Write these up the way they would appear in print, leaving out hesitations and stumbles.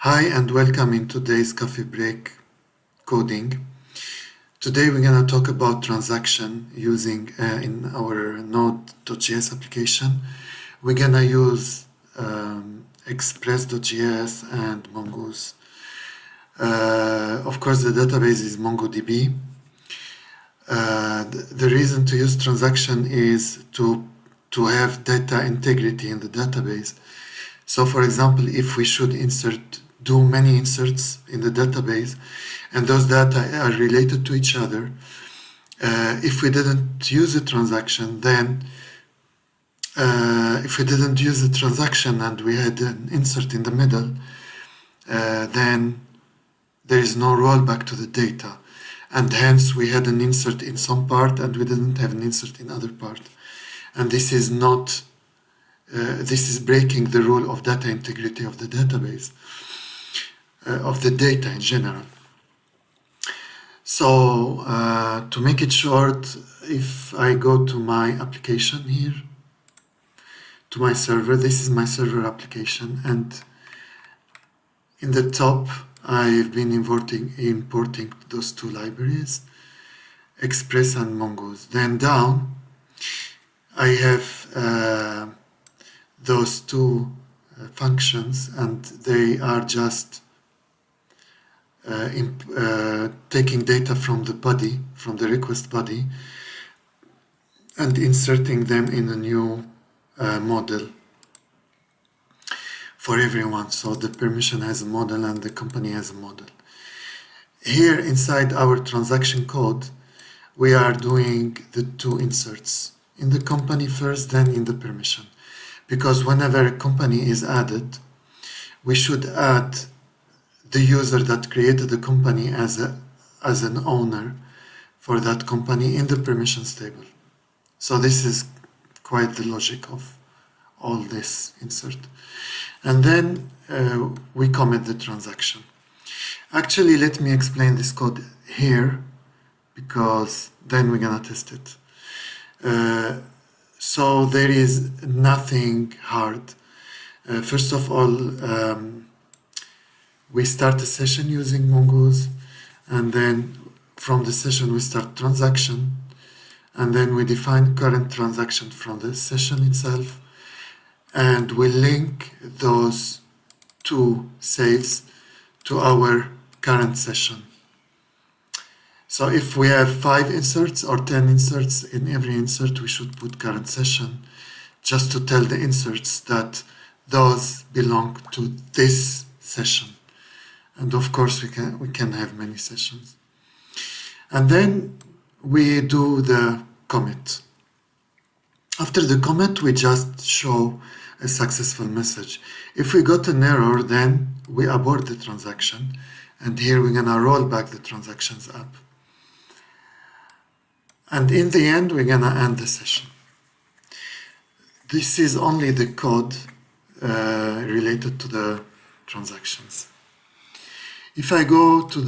Hi and welcome in today's coffee break coding. Today we're going to talk about transaction using in our node.js application. We're going to use express.js and mongoose. Of course, the database is mongodb. The reason to use transaction is to have data integrity in the database. So for example, if we should do many inserts in the database and those data are related to each other, if we didn't use a transaction, then if we didn't use a transaction and we had an insert in the middle, then there is no rollback to the data. And hence we had an insert in some part and we didn't have an insert in other part. And this is not, this is breaking the rule of data integrity of the database, of the data in general. So to make it short, if I go to my application here, to my server, this is my server application, and in the top I've been importing those two libraries, Express and Mongoose. Then down I have those two functions, and they are just taking data from the body, from the request body, and inserting them in a new model for everyone. So the permission has a model and the company has a model. Here inside our transaction code, we are doing the two inserts, in the company first, then in the permission. Because whenever a company is added, we should add the user that created the company as an owner for that company in the permissions table. So this is quite the logic of all this insert. And then we commit the transaction. Actually, let me explain this code here, because then we're gonna test it. So there is nothing hard. First of all, we start a session using Mongoose, and then from the session we start transaction, and then we define current transaction from the session itself, and we link those two saves to our current session. So if we have 5 inserts or 10 inserts, in every insert we should put current session, just to tell the inserts that those belong to this session. And of course we can have many sessions. And then we do the commit. After the commit, we just show a successful message. If we got an error, then we abort the transaction, and here we're gonna roll back the transactions up. And in the end, we're gonna end the session. This is only the code related to the transactions. If I go to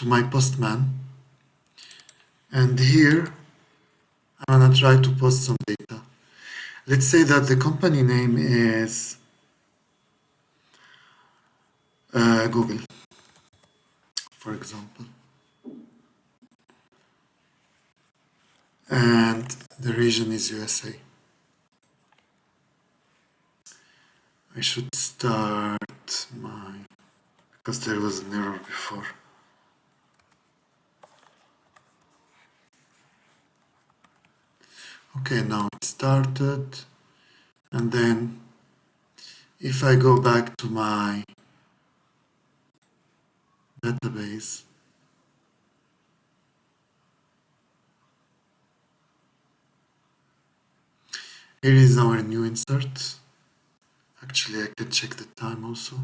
my postman, and here I'm gonna try to post some data. Let's say that the company name is Google, for example. And the region is USA. I should start because there was an error before. Okay, now it started, and then if I go back to my database, here is our new insert. Actually, I can check the time also.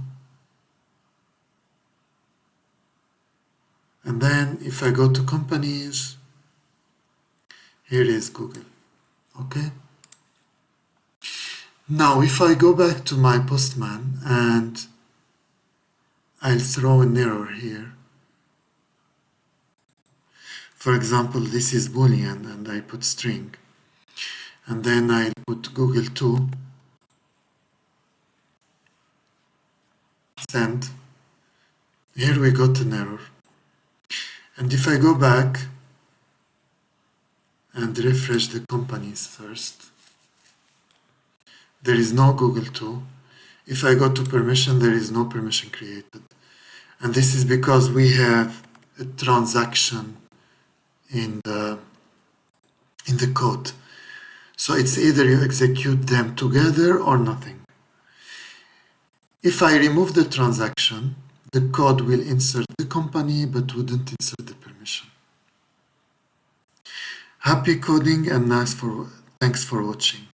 And then if I go to companies, here is Google. Okay. Now, if I go back to my postman and I'll throw an error here. For example, this is Boolean and I put string. And then I put Google 2. send. Here we got an error. And if I go back and refresh the companies first, there is no Google too. If I go to permission, there is no permission created. And this is because we have a transaction in the code. So it's either you execute them together or nothing. If I remove the transaction, the code will insert the company but wouldn't insert the permission. Happy coding and thanks for watching.